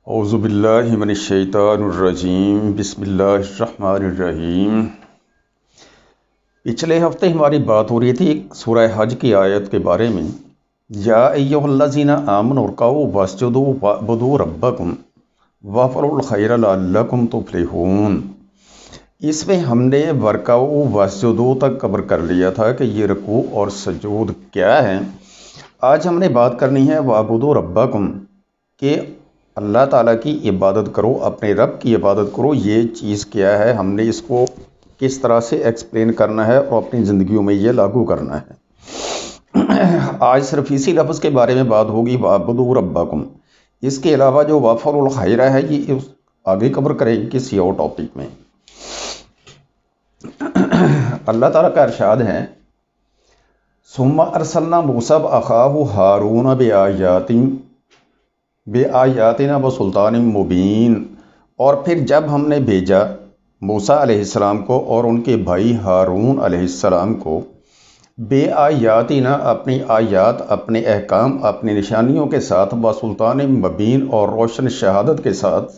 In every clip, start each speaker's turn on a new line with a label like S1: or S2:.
S1: اعوذ باللہ من الشیطان الرجیم بسم اللہ الرحمن الرحیم۔ پچھلے ہفتے ہماری بات ہو رہی تھی سورہ حج کی آیت کے بارے میں، یا ایھا الذین آمنوا ارکعوا واسجدوا واعبدوا ربکم وافعلوا الخیر لعلکم تفلحون۔ اس میں ہم نے ورکعوا واسجدوا تک کور کر لیا تھا کہ یہ رکوع اور سجود کیا ہے۔ آج ہم نے بات کرنی ہے واعبدوا ربکم، کہ اللہ تعالیٰ کی عبادت کرو، اپنے رب کی عبادت کرو۔ یہ چیز کیا ہے، ہم نے اس کو کس طرح سے ایکسپلین کرنا ہے اور اپنی زندگیوں میں یہ لاگو کرنا ہے۔ آج صرف اسی لفظ کے بارے میں بات ہوگی، واعبدوا ربکم۔ اس کے علاوہ جو وافعلوا الخیر ہے یہ آگے کور کریں گے کسی اور ٹاپک میں۔ اللہ تعالیٰ کا ارشاد ہے، ثم ارسلنا موسیٰ واخاہ ہارون بآیاتنا وسلطان مبین۔ اور پھر جب ہم نے بھیجا موسیٰ علیہ السلام کو اور ان کے بھائی ہارون علیہ السلام کو، بے آیاتنا اپنی آیات، اپنے احکام، اپنی نشانیوں کے ساتھ، وسلطان مبین اور روشن شہادت کے ساتھ،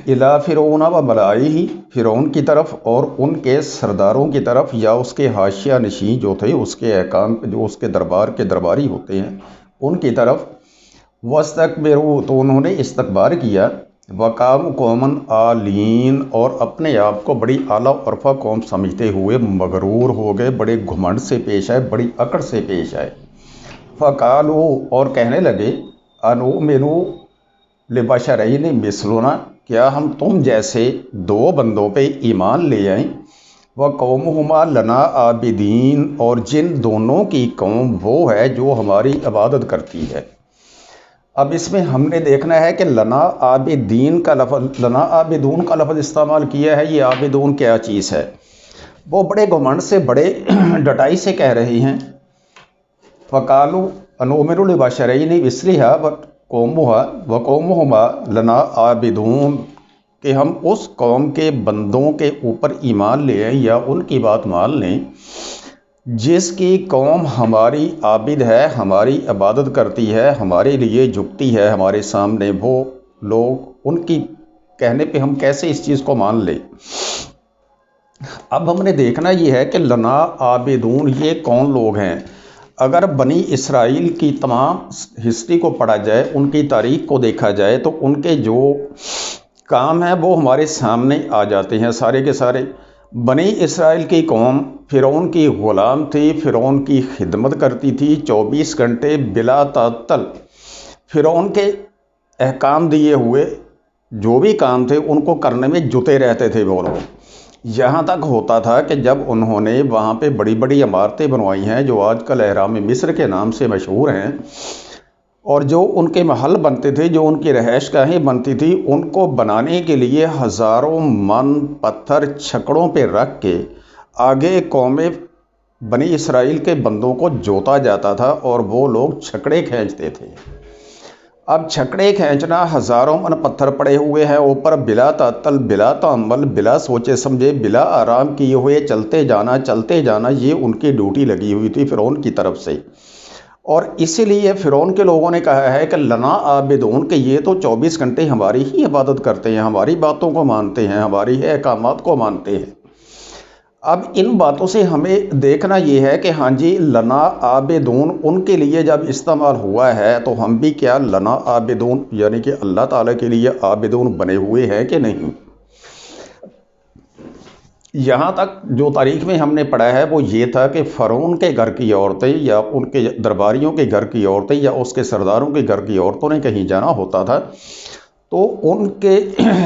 S1: الی فرعون و ملائہ، فرعون کی طرف اور ان کے سرداروں کی طرف، یا اس کے حاشیہ نشین جو تھے، اس کے احکام جو اس کے دربار کے درباری ہوتے ہیں ان کی طرف، واستکبروا تو انہوں نے استکبار کیا، وقاموا قوما عالین اور اپنے آپ کو بڑی اعلیٰ عرفہ قوم سمجھتے ہوئے مغرور ہو گئے، بڑے گھمنڈ سے پیش آئے، بڑی اکڑ سے پیش آئے۔ فقالوا اور کہنے لگے، انؤمن لبشرین مثلنا، کیا ہم تم جیسے دو بندوں پہ ایمان لے آئیں، وقومہما لنا عابدین اور جن دونوں کی قوم وہ ہے جو ہماری عبادت کرتی ہے۔ اب اس میں ہم نے دیکھنا ہے کہ لنا عابدین کا لفظ، لنا عابدون کا لفظ استعمال کیا ہے۔ یہ عابدون کیا چیز ہے؟ وہ بڑے گھمنڈ سے، بڑے ڈٹائی سے کہہ رہی ہیں، فقالوا انؤمن لبشرین مثلھا وقومہما لنا عابدون، کہ ہم اس قوم کے بندوں کے اوپر ایمان لے آئیں یا ان کی بات مان لیں جس کی قوم ہماری عابد ہے، ہماری عبادت کرتی ہے، ہمارے لیے جھکتی ہے، ہمارے سامنے وہ لوگ، ان کی کہنے پہ ہم کیسے اس چیز کو مان لیں۔ اب ہم نے دیکھنا یہ ہے کہ لنا عابدون یہ کون لوگ ہیں۔ اگر بنی اسرائیل کی تمام ہسٹری کو پڑھا جائے، ان کی تاریخ کو دیکھا جائے، تو ان کے جو کام ہیں وہ ہمارے سامنے آ جاتے ہیں سارے کے سارے۔ بنی اسرائیل کی قوم فرعون کی غلام تھی، فرعون کی خدمت کرتی تھی 24 گھنٹے بلا تعطل۔ فرعون کے احکام دیے ہوئے جو بھی کام تھے ان کو کرنے میں جتے رہتے تھے وہ لوگ۔ یہاں تک ہوتا تھا کہ جب انہوں نے وہاں پہ بڑی بڑی عمارتیں بنوائی ہیں جو آج کل اہرام مصر کے نام سے مشہور ہیں، اور جو ان کے محل بنتے تھے، جو ان کی رہائش گاہیں بنتی تھی، ان کو بنانے کے لیے ہزاروں من پتھر چھکڑوں پہ رکھ کے آگے قوم بنی اسرائیل کے بندوں کو جوتا جاتا تھا اور وہ لوگ چھکڑے کھینچتے تھے۔ اب چھکڑے کھینچنا، ہزاروں من پتھر پڑے ہوئے ہیں اوپر، بلا تعطل، بلا تعمل، بلا سوچے سمجھے، بلا آرام کیے ہوئے چلتے جانا، یہ ان کی ڈیوٹی لگی ہوئی تھی فرعون کی طرف سے۔ اور اسی لیے فرعون کے لوگوں نے کہا ہے کہ لنا عابدون، کہ یہ تو 24 گھنٹے ہماری ہی عبادت کرتے ہیں، ہماری باتوں کو مانتے ہیں، ہماری ہی احکامات کو مانتے ہیں۔ اب ان باتوں سے ہمیں دیکھنا یہ ہے کہ ہاں جی، لنا عابدون ان کے لیے جب استعمال ہوا ہے تو ہم بھی کیا لنا عابدون، یعنی کہ اللہ تعالیٰ کے لیے عابدون بنے ہوئے ہیں کہ نہیں۔ یہاں تک جو تاریخ میں ہم نے پڑھا ہے وہ یہ تھا کہ فرعون کے گھر کی عورتیں یا ان کے درباریوں کے گھر کی عورتیں یا اس کے سرداروں کے گھر کی عورتوں نے کہیں جانا ہوتا تھا تو ان کے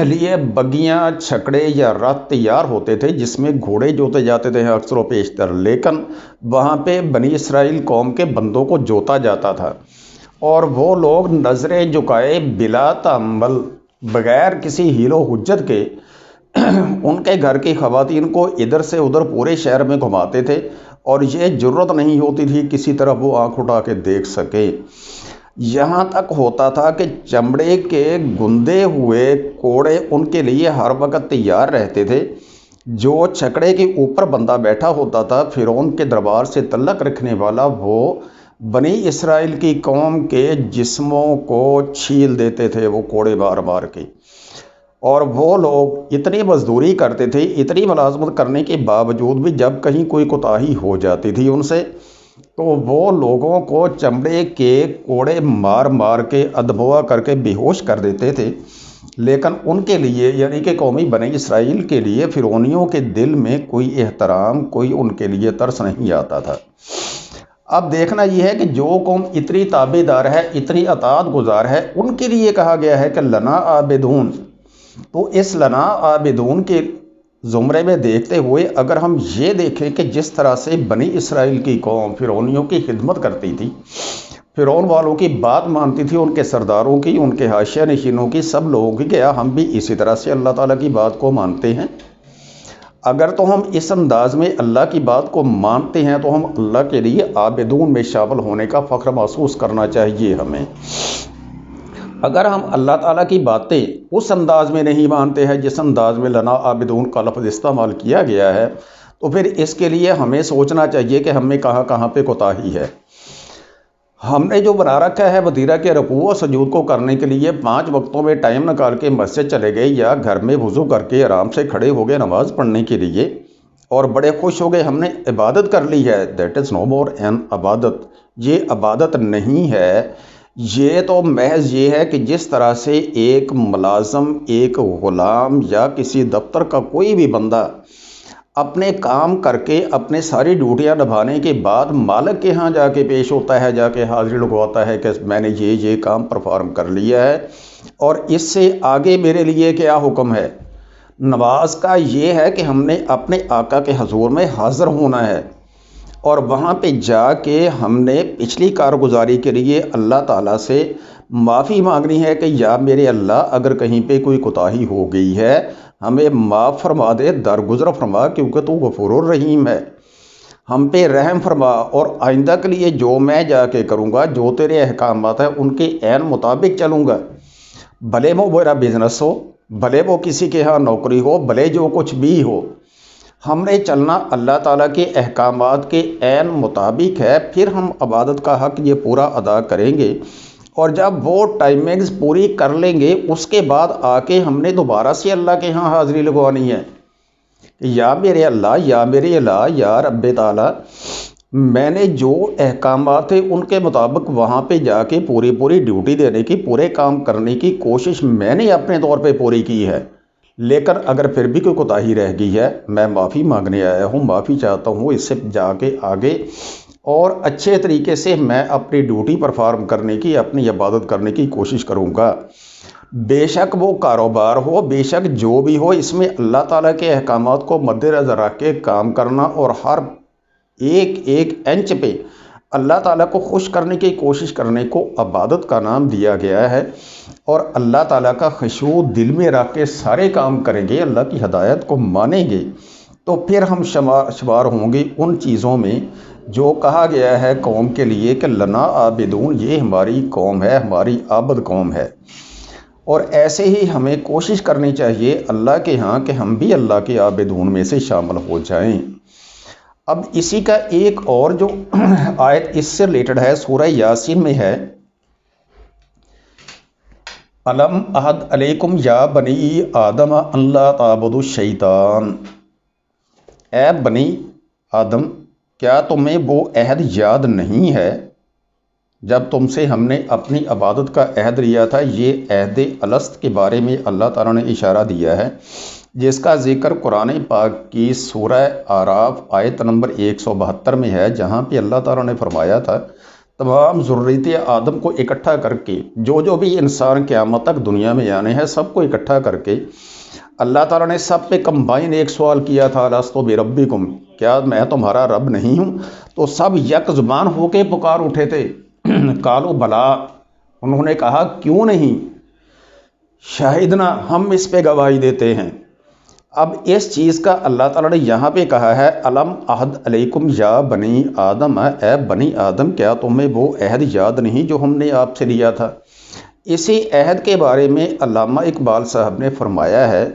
S1: لیے بگیاں، چھکڑے یا رتھ تیار ہوتے تھے جس میں گھوڑے جوتے جاتے تھے اکثر و بیشتر، لیکن وہاں پہ بنی اسرائیل قوم کے بندوں کو جوتا جاتا تھا، اور وہ لوگ نظریں جھکائے بلا تعمل، بغیر کسی حیل و حجت کے ان کے گھر کی خواتین کو ادھر سے ادھر پورے شہر میں گھماتے تھے، اور یہ جرت نہیں ہوتی تھی کسی طرح وہ آنکھ اٹھا کے دیکھ سکے۔ یہاں تک ہوتا تھا کہ چمڑے کے گندے ہوئے کوڑے ان کے لیے ہر وقت تیار رہتے تھے۔ جو چھکڑے کے اوپر بندہ بیٹھا ہوتا تھا فرعون کے دربار سے تعلق رکھنے والا، وہ بنی اسرائیل کی قوم کے جسموں کو چھیل دیتے تھے وہ کوڑے مار مار کے، اور وہ لوگ اتنی مزدوری کرتے تھے، اتنی ملازمت کرنے کے باوجود بھی جب کہیں کوئی کوتاہی ہو جاتی تھی ان سے تو وہ لوگوں کو چمڑے کے کوڑے مار مار کے ادبوا کر کے بے ہوش کر دیتے تھے۔ لیکن ان کے لیے یعنی کہ قومی بنی اسرائیل کے لیے فرعونیوں کے دل میں کوئی احترام، کوئی ان کے لیے ترس نہیں آتا تھا۔ اب دیکھنا یہ ہے کہ جو قوم اتنی تابع دار ہے، اتنی اطاعت گزار ہے، ان کے لیے کہا گیا ہے کہ لنا عابدون۔ تو اس لنا عابدون کے زمرے میں دیکھتے ہوئے اگر ہم یہ دیکھیں کہ جس طرح سے بنی اسرائیل کی قوم فرعونیوں کی خدمت کرتی تھی، فرعون والوں کی بات مانتی تھی، ان کے سرداروں کی، ان کے حاشیہ نشینوں کی، سب لوگوں کی، کیا ہم بھی اسی طرح سے اللہ تعالیٰ کی بات کو مانتے ہیں؟ اگر تو ہم اس انداز میں اللہ کی بات کو مانتے ہیں تو ہم اللہ کے لیے عابدون میں شامل ہونے کا فخر محسوس کرنا چاہیے ہمیں۔ اگر ہم اللہ تعالیٰ کی باتیں اس انداز میں نہیں مانتے ہیں جس انداز میں لنا عابدون کا لفظ استعمال کیا گیا ہے، تو پھر اس کے لیے ہمیں سوچنا چاہیے کہ ہم میں کہاں کہاں پہ کوتاہی ہے۔ ہم نے جو بنا رکھا ہے وطیرہ کے رکوع و سجود کو کرنے کے لیے 5 وقتوں میں ٹائم نکال کے مسجد چلے گئے یا گھر میں وضو کر کے آرام سے کھڑے ہو گئے نماز پڑھنے کے لیے اور بڑے خوش ہو گئے ہم نے عبادت کر لی ہے، that is know more N عبادت۔ یہ عبادت نہیں ہے، یہ تو محض یہ ہے کہ جس طرح سے ایک ملازم، ایک غلام یا کسی دفتر کا کوئی بھی بندہ اپنے کام کر کے اپنے ساری ڈیوٹیاں نبھانے کے بعد مالک کے ہاں جا کے پیش ہوتا ہے، جا کے حاضری لگواتا ہے کہ میں نے یہ کام پرفارم کر لیا ہے اور اس سے آگے میرے لیے کیا حکم ہے۔ نماز کا یہ ہے کہ ہم نے اپنے آقا کے حضور میں حاضر ہونا ہے اور وہاں پہ جا کے ہم نے پچھلی کارگزاری کے لیے اللہ تعالیٰ سے معافی مانگنی ہے کہ یا میرے اللہ اگر کہیں پہ کوئی کوتاہی ہو گئی ہے ہمیں معاف فرما دے، درگزر فرما، کیونکہ تو غفور الرحیم ہے، ہم پہ رحم فرما، اور آئندہ کے لیے جو میں جا کے کروں گا، جو تیرے احکامات ہیں ان کے عین مطابق چلوں گا، بھلے وہ میرا بزنس ہو، بھلے وہ کسی کے ہاں نوکری ہو، بھلے جو کچھ بھی ہو، ہم نے چلنا اللہ تعالیٰ کے احکامات کے عین مطابق ہے۔ پھر ہم عبادت کا حق یہ پورا ادا کریں گے، اور جب وہ ٹائمنگز پوری کر لیں گے اس کے بعد آ کے ہم نے دوبارہ سے اللہ کے ہاں حاضری لگوانی ہے کہ یا میرے اللہ، یا میرے الہ، یا رب تعالیٰ، میں نے جو احکامات ہیں ان کے مطابق وہاں پہ جا کے پوری ڈیوٹی دینے کی، پورے کام کرنے کی کوشش میں نے اپنے طور پہ پوری کی ہے، لیکن اگر پھر بھی کوئی کوتاہی رہ گئی ہے میں معافی مانگنے آیا ہوں، معافی چاہتا ہوں، اس سے جا کے آگے اور اچھے طریقے سے میں اپنی ڈیوٹی پرفارم کرنے کی، اپنی عبادت کرنے کی کوشش کروں گا۔ بے شک وہ کاروبار ہو، بے شک جو بھی ہو، اس میں اللہ تعالیٰ کے احکامات کو مد نظر رکھ کے کام کرنا اور ہر ایک انچ پہ اللہ تعالیٰ کو خوش کرنے کی کوشش کرنے کو عبادت کا نام دیا گیا ہے، اور اللہ تعالیٰ کا خشوع دل میں رکھ کے سارے کام کریں گے، اللہ کی ہدایت کو مانیں گے، تو پھر ہم شمار ہوں گے ان چیزوں میں جو کہا گیا ہے قوم کے لیے کہ لنا عابدون، یہ ہماری قوم ہے، ہماری عابد قوم ہے۔ اور ایسے ہی ہمیں کوشش کرنی چاہیے اللہ کے ہاں کہ ہم بھی اللہ کے عابدون میں سے شامل ہو جائیں۔ اب اسی کا ایک اور جو آیت اس سے ریلیٹڈ ہے سورہ یاسین میں ہے، الم احد علیکم یا بنی آدم ان لا تعبدوا الشیطان، اے بنی آدم کیا تمہیں وہ عہد یاد نہیں ہے جب تم سے ہم نے اپنی عبادت کا عہد لیا تھا؟ یہ عہد الست کے بارے میں اللہ تعالیٰ نے اشارہ دیا ہے، جس کا ذکر قرآن پاک کی سورہ اعراف آیت نمبر 172 میں ہے، جہاں پہ اللہ تعالیٰ نے فرمایا تھا تمام ذریت آدم کو اکٹھا کر کے، جو بھی انسان قیامت تک دنیا میں آنے ہیں سب کو اکٹھا کر کے اللہ تعالیٰ نے سب پہ کمبائن ایک سوال کیا تھا، الست بربکم، کیا میں تمہارا رب نہیں ہوں؟ تو سب یک زبان ہو کے پکار اٹھے تھے، قالوا بلا، انہوں نے کہا کیوں نہیں، شاہدنا، ہم اس پہ گواہی دیتے ہیں۔ اب اس چیز کا اللہ تعالیٰ نے یہاں پہ کہا ہے الم احد علیکم یا بنی آدم، اے بنی آدم کیا تمہیں وہ عہد یاد نہیں جو ہم نے آپ سے لیا تھا؟ اسی عہد کے بارے میں علامہ اقبال صاحب نے فرمایا ہے،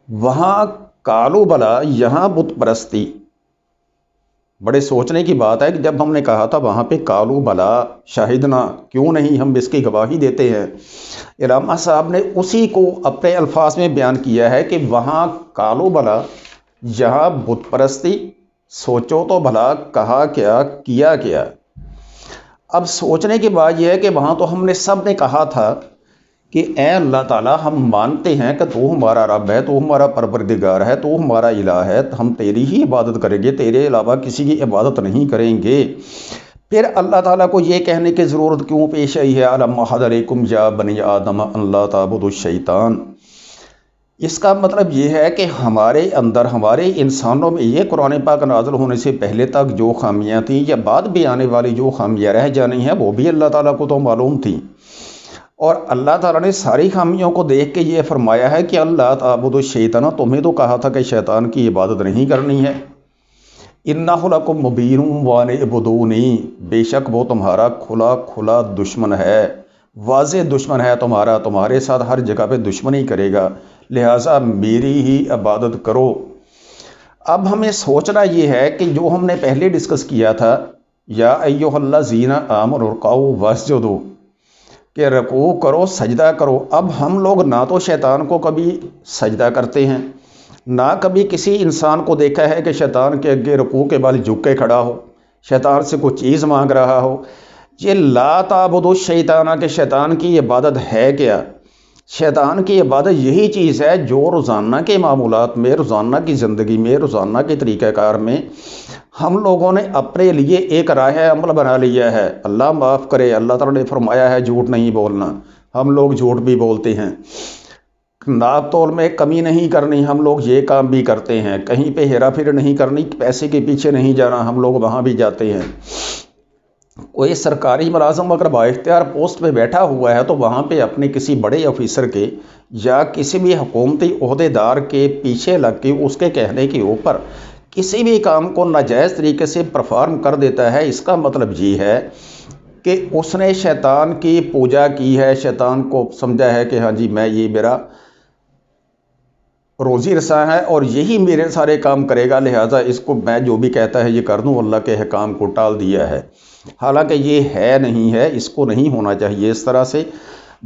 S1: وہاں قالوا بلا، یہاں بت پرستی، بڑے سوچنے کی بات ہے کہ جب ہم نے کہا تھا وہاں پہ قالوا بلا شاہدنا، کیوں نہیں ہم اس کی گواہی دیتے ہیں، علامہ صاحب نے اسی کو اپنے الفاظ میں بیان کیا ہے کہ وہاں قالوا بلا، جہاں بت پرستی، سوچو تو بھلا کہا کیا کیا کیا۔ اب سوچنے کی بات یہ ہے کہ وہاں تو ہم نے سب نے کہا تھا کہ اے اللہ تعالیٰ ہم مانتے ہیں کہ تو ہمارا رب ہے، تو ہمارا پروردگار ہے، تو ہمارا الہ ہے، ہم تیری ہی عبادت کریں گے، تیرے علاوہ کسی کی عبادت نہیں کریں گے۔ پھر اللہ تعالیٰ کو یہ کہنے کی ضرورت کیوں پیش آئی ہے الم اعہد علیکم یا بنی آدم ان لا تعبدوا الشیطان؟ اس کا مطلب یہ ہے کہ ہمارے اندر، ہمارے انسانوں میں یہ قرآن پاک نازل ہونے سے پہلے تک جو خامیاں تھیں یا بعد بھی آنے والی جو خامیاں رہ جانی ہیں وہ بھی اللہ تعالیٰ کو تو معلوم تھیں، اور اللہ تعالیٰ نے ساری خامیوں کو دیکھ کے یہ فرمایا ہے کہ اللہ تعبدوا الشیطان، تمہیں تو کہا تھا کہ شیطان کی عبادت نہیں کرنی ہے، انہ لکم مبین وان اعبدونی، بے شک وہ تمہارا کھلا کھلا دشمن ہے، واضح دشمن ہے تمہارا، تمہارے ساتھ ہر جگہ پہ دشمنی کرے گا، لہٰذا میری ہی عبادت کرو۔ اب ہمیں سوچنا یہ ہے کہ جو ہم نے پہلے ڈسکس کیا تھا، یا ایھا الذین آمنوا ارکعوا واسجدوا، کہ رکوع کرو سجدہ کرو، اب ہم لوگ نہ تو شیطان کو کبھی سجدہ کرتے ہیں، نہ کبھی کسی انسان کو دیکھا ہے کہ شیطان کے آگے رکوع کے بال جھک کے کھڑا ہو، شیطان سے کوئی چیز مانگ رہا ہو۔ یہ لا تعبدوا الشیطان کہ شیطان کی عبادت ہے کیا؟ شیطان کی عبادت یہی چیز ہے جو روزانہ کے معمولات میں، روزانہ کی زندگی میں، روزانہ کے طریقہ کار میں ہم لوگوں نے اپنے لیے ایک راہ عمل بنا لیا ہے۔ اللہ معاف کرے، اللہ تعالیٰ نے فرمایا ہے جھوٹ نہیں بولنا، ہم لوگ جھوٹ بھی بولتے ہیں، ناپ تول میں کمی نہیں کرنی، ہم لوگ یہ کام بھی کرتے ہیں، کہیں پہ ہیرا پھیر نہیں کرنی، پیسے کے پیچھے نہیں جانا، ہم لوگ وہاں بھی جاتے ہیں۔ کوئی سرکاری ملازم اگر بااختیار پوسٹ پہ بیٹھا ہوا ہے تو وہاں پہ اپنے کسی بڑے آفیسر کے یا کسی بھی حکومتی عہدے دار کے پیچھے لگ کے اس کے کہنے کے اوپر کسی بھی کام کو ناجائز طریقے سے پرفارم کر دیتا ہے، اس کا مطلب یہ ہے کہ اس نے شیطان کی پوجا کی ہے، شیطان کو سمجھا ہے کہ ہاں جی میں یہ میرا روزی رساں ہے اور یہی میرے سارے کام کرے گا، لہٰذا اس کو میں جو بھی کہتا ہے یہ کر دوں، اللہ کے حکام کو ٹال دیا ہے، حالانکہ یہ ہے نہیں ہے، اس کو نہیں ہونا چاہیے اس طرح سے۔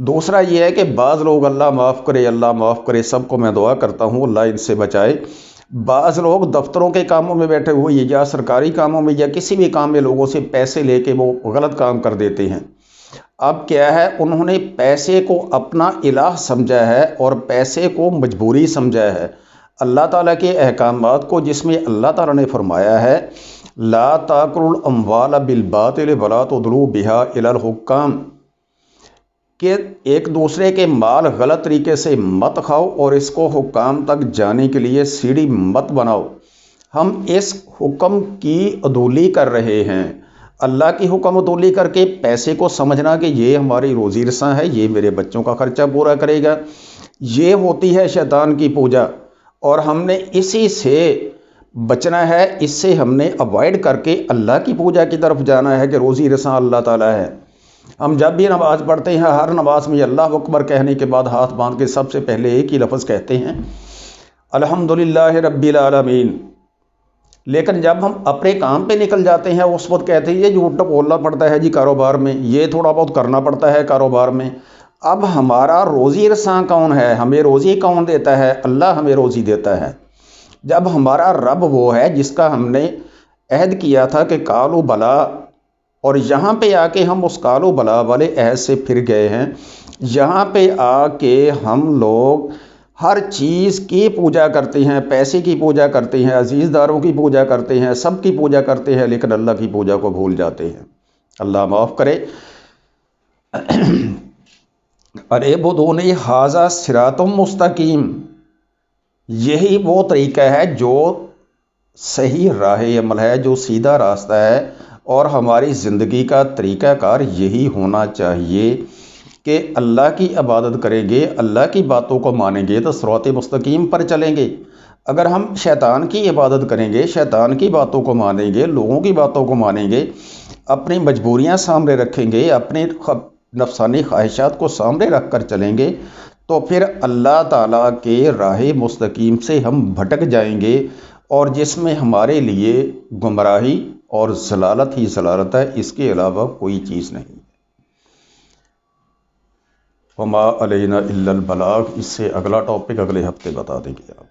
S1: دوسرا یہ ہے کہ بعض لوگ، اللہ معاف کرے، اللہ معاف کرے، سب کو میں دعا کرتا ہوں اللہ ان سے بچائے، بعض لوگ دفتروں کے کاموں میں بیٹھے ہوئے یا سرکاری کاموں میں یا کسی بھی کام میں لوگوں سے پیسے لے کے وہ غلط کام کر دیتے ہیں۔ اب کیا ہے، انہوں نے پیسے کو اپنا الہ سمجھا ہے اور پیسے کو مجبوری سمجھا ہے۔ اللہ تعالیٰ کے احکامات کو جس میں اللہ تعالیٰ نے فرمایا ہے لا تاکلوا الاموال بالباطل ولا تدلوا بها الی الحکام، کہ ایک دوسرے کے مال غلط طریقے سے مت کھاؤ اور اس کو حکام تک جانے کے لیے سیڑھی مت بناؤ۔ ہم اس حکم کی عدولی کر رہے ہیں، اللہ کی حکم عدولی کر کے پیسے کو سمجھنا کہ یہ ہماری روزی رساں ہے، یہ میرے بچوں کا خرچہ پورا کرے گا، یہ ہوتی ہے شیطان کی پوجا، اور ہم نے اسی سے بچنا ہے، اس سے ہم نے اوائڈ کر کے اللہ کی پوجا کی طرف جانا ہے کہ روزی رساں اللہ تعالیٰ ہے۔ ہم جب بھی نماز پڑھتے ہیں، ہر نماز میں اللہ اکبر کہنے کے بعد ہاتھ باندھ کے سب سے پہلے ایک ہی لفظ کہتے ہیں الحمدللہ رب العالمین، لیکن جب ہم اپنے کام پہ نکل جاتے ہیں اس وقت کہتے ہیں یہ جھوٹ بولنا پڑتا ہے جی کاروبار میں، یہ تھوڑا بہت کرنا پڑتا ہے کاروبار میں۔ اب ہمارا روزی رساں کون ہے؟ ہمیں روزی کون دیتا ہے؟ اللہ ہمیں روزی دیتا ہے۔ جب ہمارا رب وہ ہے جس کا ہم نے عہد کیا تھا کہ قالوا بلا، اور یہاں پہ آ کے ہم اس قالوا بلا والے عہد سے پھر گئے ہیں، یہاں پہ آ کے ہم لوگ ہر چیز کی پوجا کرتے ہیں، پیسے کی پوجا کرتے ہیں، عزیز داروں کی پوجا کرتے ہیں، سب کی پوجا کرتے ہیں، لیکن اللہ کی پوجا کو بھول جاتے ہیں۔ اللہ معاف کرے۔ اعبدونی ھذا صراط مستقیم، یہی وہ طریقہ ہے جو صحیح راہ عمل ہے، جو سیدھا راستہ ہے، اور ہماری زندگی کا طریقہ کار یہی ہونا چاہیے کہ اللہ کی عبادت کریں گے، اللہ کی باتوں کو مانیں گے تو صراط مستقیم پر چلیں گے۔ اگر ہم شیطان کی عبادت کریں گے، شیطان کی باتوں کو مانیں گے، لوگوں کی باتوں کو مانیں گے، اپنی مجبوریاں سامنے رکھیں گے، اپنے نفسانی خواہشات کو سامنے رکھ کر چلیں گے، تو پھر اللہ تعالیٰ کے راہ مستقیم سے ہم بھٹک جائیں گے اور جس میں ہمارے لیے گمراہی اور ضلالت ہی ضلالت ہے، اس کے علاوہ کوئی چیز نہیں۔ وما علینا الا البلاغ، اس سے اگلا ٹاپک اگلے ہفتے بتا دیں گے آپ۔